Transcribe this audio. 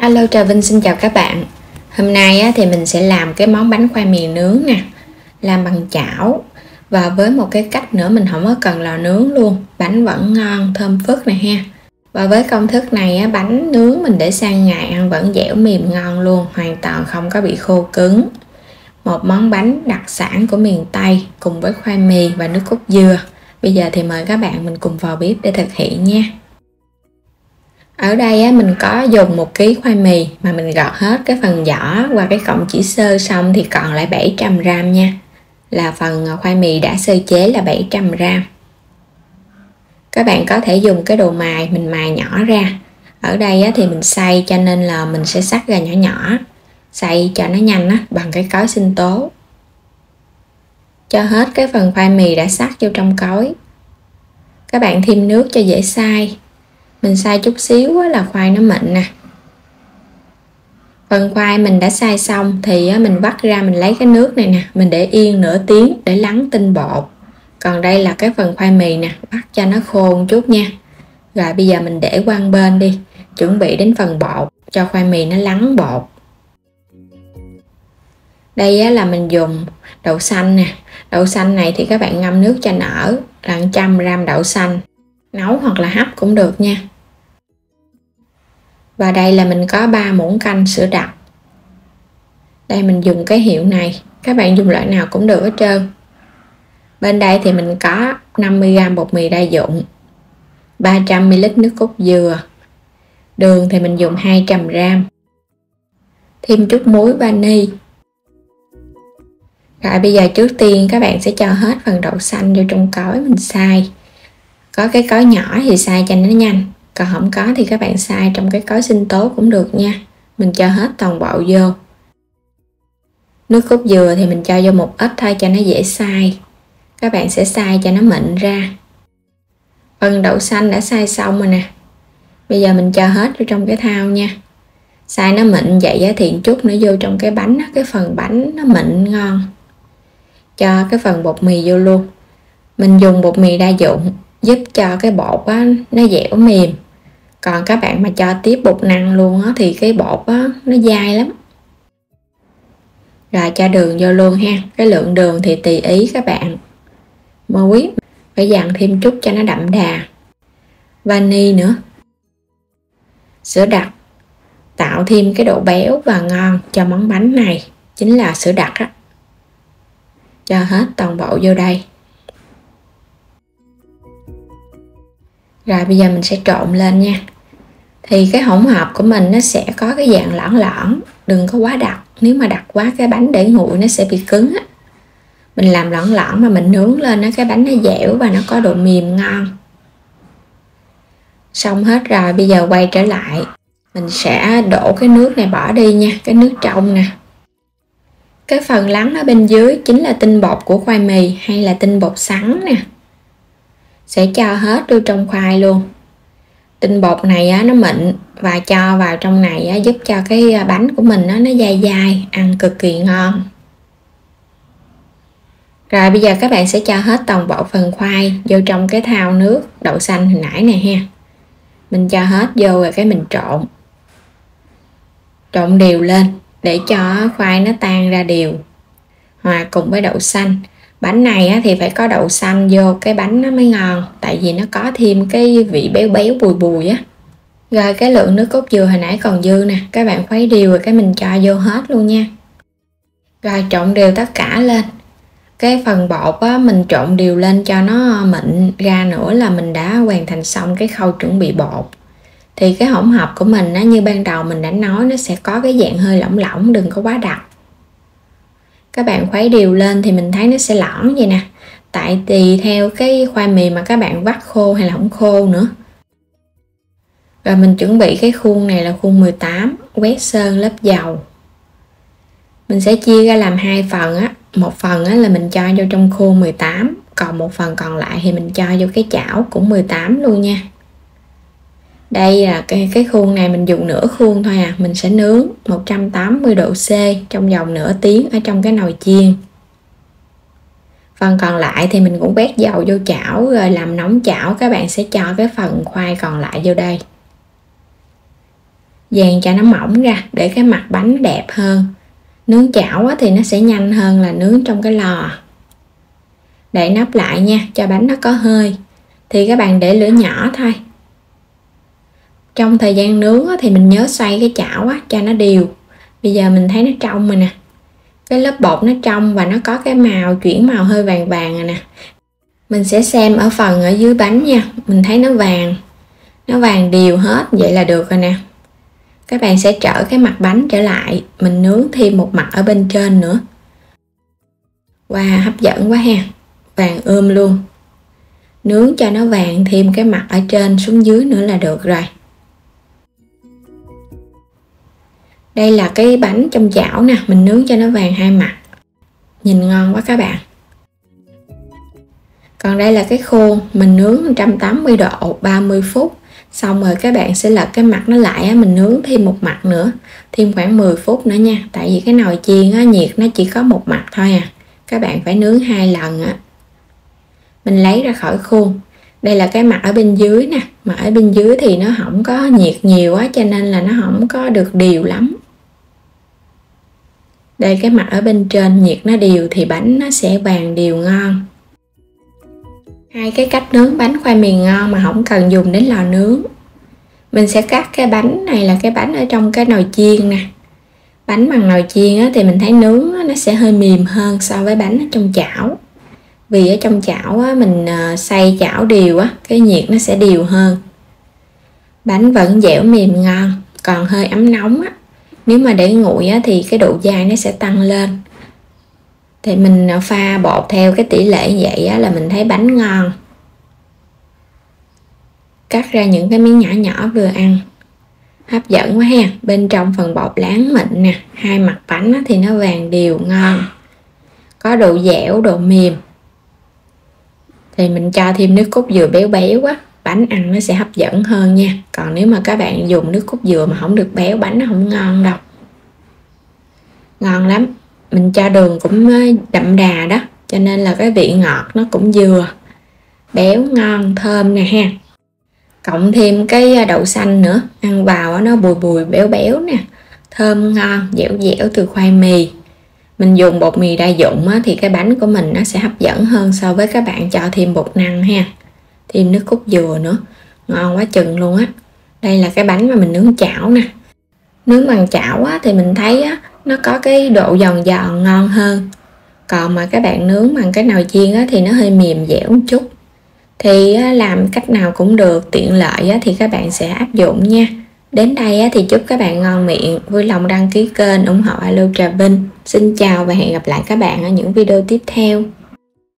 Alo, Trà Vinh xin chào các bạn. Hôm nay thì mình sẽ làm cái món bánh khoai mì nướng nè, làm bằng chảo. Và với một cái cách nữa mình không có cần lò nướng luôn, bánh vẫn ngon, thơm phức nè ha. Và với công thức này bánh nướng mình để sang ngày ăn vẫn dẻo mềm ngon luôn, hoàn toàn không có bị khô cứng. Một món bánh đặc sản của miền Tây cùng với khoai mì và nước cốt dừa. Bây giờ thì mời các bạn mình cùng vào bếp để thực hiện nha. Ở đây mình có dùng 1 kg khoai mì mà mình gọt hết cái phần vỏ qua cái cọng chỉ sơ xong thì còn lại 700g nha. Là phần khoai mì đã sơ chế là 700g. Các bạn có thể dùng cái đồ mài mình mài nhỏ ra. Ở đây thì mình xay cho nên là mình sẽ cắt ra nhỏ nhỏ. Xay cho nó nhanh bằng cái cối sinh tố. Cho hết cái phần khoai mì đã cắt vô trong cối. Các bạn thêm nước cho dễ xay. Mình xay chút xíu là khoai nó mịn nè. Phần khoai mình đã xay xong thì mình vắt ra, mình lấy cái nước này nè, mình để yên nửa tiếng để lắng tinh bột. Còn đây là cái phần khoai mì nè, vắt cho nó khô một chút nha. Rồi bây giờ mình để qua bên đi, chuẩn bị đến phần bột, cho khoai mì nó lắng bột. Đây là mình dùng đậu xanh nè. Đậu xanh này thì các bạn ngâm nước cho nở là 100g đậu xanh. Nấu hoặc là hấp cũng được nha. Và đây là mình có 3 muỗng canh sữa đặc. Đây mình dùng cái hiệu này, các bạn dùng loại nào cũng được hết trơn. Bên đây thì mình có 50g bột mì đa dụng, 300ml nước cốt dừa, đường thì mình dùng 200g, thêm chút muối vani. Rồi bây giờ trước tiên các bạn sẽ cho hết phần đậu xanh vô trong cối mình xay. Có cái cối nhỏ thì xay cho nó nhanh, còn không có thì các bạn xay trong cái cối sinh tố cũng được nha. Mình cho hết toàn bộ vô. Nước cốt dừa thì mình cho vô một ít thôi cho nó dễ xay. Các bạn sẽ xay cho nó mịn ra. Phần đậu xanh đã xay xong rồi nè. Bây giờ mình cho hết vô trong cái thau nha. Xay nó mịn vậy thì chút nữa vô trong cái bánh, cái phần bánh nó mịn ngon. Cho cái phần bột mì vô luôn. Mình dùng bột mì đa dụng giúp cho cái bột nó dẻo mềm. Còn các bạn mà cho tiếp bột năng luôn thì cái bột nó dai lắm. Rồi cho đường vô luôn ha. Cái lượng đường thì tùy ý các bạn. Muối phải dặn thêm chút cho nó đậm đà. Vani nữa. Sữa đặc tạo thêm cái độ béo và ngon cho món bánh này, chính là sữa đặc á. Cho hết toàn bộ vô đây. Rồi bây giờ mình sẽ trộn lên nha. Thì cái hỗn hợp của mình nó sẽ có cái dạng lõn lõn, đừng có quá đặc. Nếu mà đặc quá cái bánh để nguội nó sẽ bị cứng á. Mình làm lõn lõn mà mình nướng lên cái bánh nó dẻo và nó có độ mềm ngon. Xong hết rồi, bây giờ quay trở lại. Mình sẽ đổ cái nước này bỏ đi nha, cái nước trong nè. Cái phần lắng ở bên dưới chính là tinh bột của khoai mì hay là tinh bột sắn nè. Sẽ cho hết vô trong khoai luôn. Tinh bột này nó mịn và cho vào trong này giúp cho cái bánh của mình nó dai dai, ăn cực kỳ ngon. Rồi bây giờ các bạn sẽ cho hết toàn bộ phần khoai vô trong cái thau nước đậu xanh hồi nãy này ha. Mình cho hết vô rồi cái mình trộn. Trộn đều lên để cho khoai nó tan ra đều. Hòa cùng với đậu xanh. Bánh này thì phải có đậu xanh vô cái bánh nó mới ngon. Tại vì nó có thêm cái vị béo béo bùi bùi á. Rồi cái lượng nước cốt dừa hồi nãy còn dư nè. Các bạn khuấy đều rồi cái mình cho vô hết luôn nha. Rồi trộn đều tất cả lên. Cái phần bột mình trộn đều lên cho nó mịn ra nữa là mình đã hoàn thành xong cái khâu chuẩn bị bột. Thì cái hỗn hợp của mình như ban đầu mình đã nói, nó sẽ có cái dạng hơi lỏng lỏng, đừng có quá đặc. Các bạn khuấy đều lên thì mình thấy nó sẽ lõn vậy nè. Tại tùy theo cái khoai mì mà các bạn vắt khô hay là không khô nữa. Rồi mình chuẩn bị cái khuôn này là khuôn 18, quét sơn lớp dầu. Mình sẽ chia ra làm 2 phần á. Một phần là mình cho vô trong khuôn 18, còn một phần còn lại thì mình cho vô cái chảo cũng 18 luôn nha. Đây là cái khuôn này mình dùng nửa khuôn thôi à. Mình sẽ nướng 180 độ C trong vòng nửa tiếng ở trong cái nồi chiên. Phần còn lại thì mình cũng quét dầu vô chảo rồi làm nóng chảo. Các bạn sẽ cho cái phần khoai còn lại vô đây. dàn cho nó mỏng ra để cái mặt bánh đẹp hơn. Nướng chảo thì nó sẽ nhanh hơn là nướng trong cái lò. Đậy nắp lại nha, cho bánh nó có hơi. Thì các bạn để lửa nhỏ thôi. Trong thời gian nướng thì mình nhớ xoay cái chảo cho nó đều. Bây giờ mình thấy nó trong rồi nè. Cái lớp bột nó trong và nó có cái màu chuyển màu hơi vàng vàng rồi nè. Mình sẽ xem ở phần ở dưới bánh nha. Mình thấy nó vàng đều hết, vậy là được rồi nè. Các bạn sẽ trở cái mặt bánh trở lại, mình nướng thêm một mặt ở bên trên nữa. Wow, hấp dẫn quá ha, vàng luôn. Nướng cho nó vàng thêm cái mặt ở trên xuống dưới nữa là được rồi. Đây là cái bánh trong chảo nè, mình nướng cho nó vàng hai mặt. Nhìn ngon quá các bạn. Còn đây là cái khuôn, mình nướng 180 độ 30 phút. Xong rồi các bạn sẽ lật cái mặt nó lại, mình nướng thêm một mặt nữa, thêm khoảng 10 phút nữa nha. Tại vì cái nồi chiên nhiệt nó chỉ có một mặt thôi à. Các bạn phải nướng 2 lần Mình lấy ra khỏi khuôn. Đây là cái mặt ở bên dưới nè. Mà ở bên dưới thì nó không có nhiệt nhiều cho nên là nó không có được đều lắm. Đây cái mặt ở bên trên nhiệt nó đều thì bánh nó sẽ vàng đều ngon. Hai cái cách nướng bánh khoai mì ngon mà không cần dùng đến lò nướng. Mình sẽ cắt cái bánh này là cái bánh ở trong cái nồi chiên nè. Bánh bằng nồi chiên thì mình thấy nướng nó sẽ hơi mềm hơn so với bánh ở trong chảo. Vì ở trong chảo mình xay chảo đều cái nhiệt nó sẽ đều hơn. Bánh vẫn dẻo mềm ngon, còn hơi ấm nóng Nếu mà để nguội thì cái độ dai nó sẽ tăng lên. Thì mình pha bột theo cái tỷ lệ vậy là mình thấy bánh ngon. Cắt ra những cái miếng nhỏ nhỏ vừa ăn. Hấp dẫn quá ha. Bên trong phần bột láng mịn nè, hai mặt bánh thì nó vàng đều ngon. Có độ dẻo, độ mềm. Thì mình cho thêm nước cốt dừa béo béo bánh ăn nó sẽ hấp dẫn hơn nha. Còn nếu mà các bạn dùng nước cốt dừa mà không được béo, bánh nó không ngon đâu. Ngon lắm. Mình cho đường cũng đậm đà đó, cho nên là cái vị ngọt nó cũng vừa. Béo ngon, thơm nè ha. Cộng thêm cái đậu xanh nữa, ăn vào nó bùi bùi béo béo nè, thơm ngon, dẻo dẻo từ khoai mì. Mình dùng bột mì đa dụng thì cái bánh của mình nó sẽ hấp dẫn hơn so với các bạn cho thêm bột năng ha. Thêm nước cốt dừa nữa, ngon quá chừng luôn Đây là cái bánh mà mình nướng chảo nè. Nướng bằng chảo thì mình thấy nó có cái độ giòn giòn ngon hơn. Còn mà các bạn nướng bằng cái nồi chiên thì nó hơi mềm dẻo một chút. Thì làm cách nào cũng được, tiện lợi thì các bạn sẽ áp dụng nha. Đến đây thì chúc các bạn ngon miệng, vui lòng đăng ký kênh ủng hộ Alo Trà Vinh. Xin chào và hẹn gặp lại các bạn ở những video tiếp theo.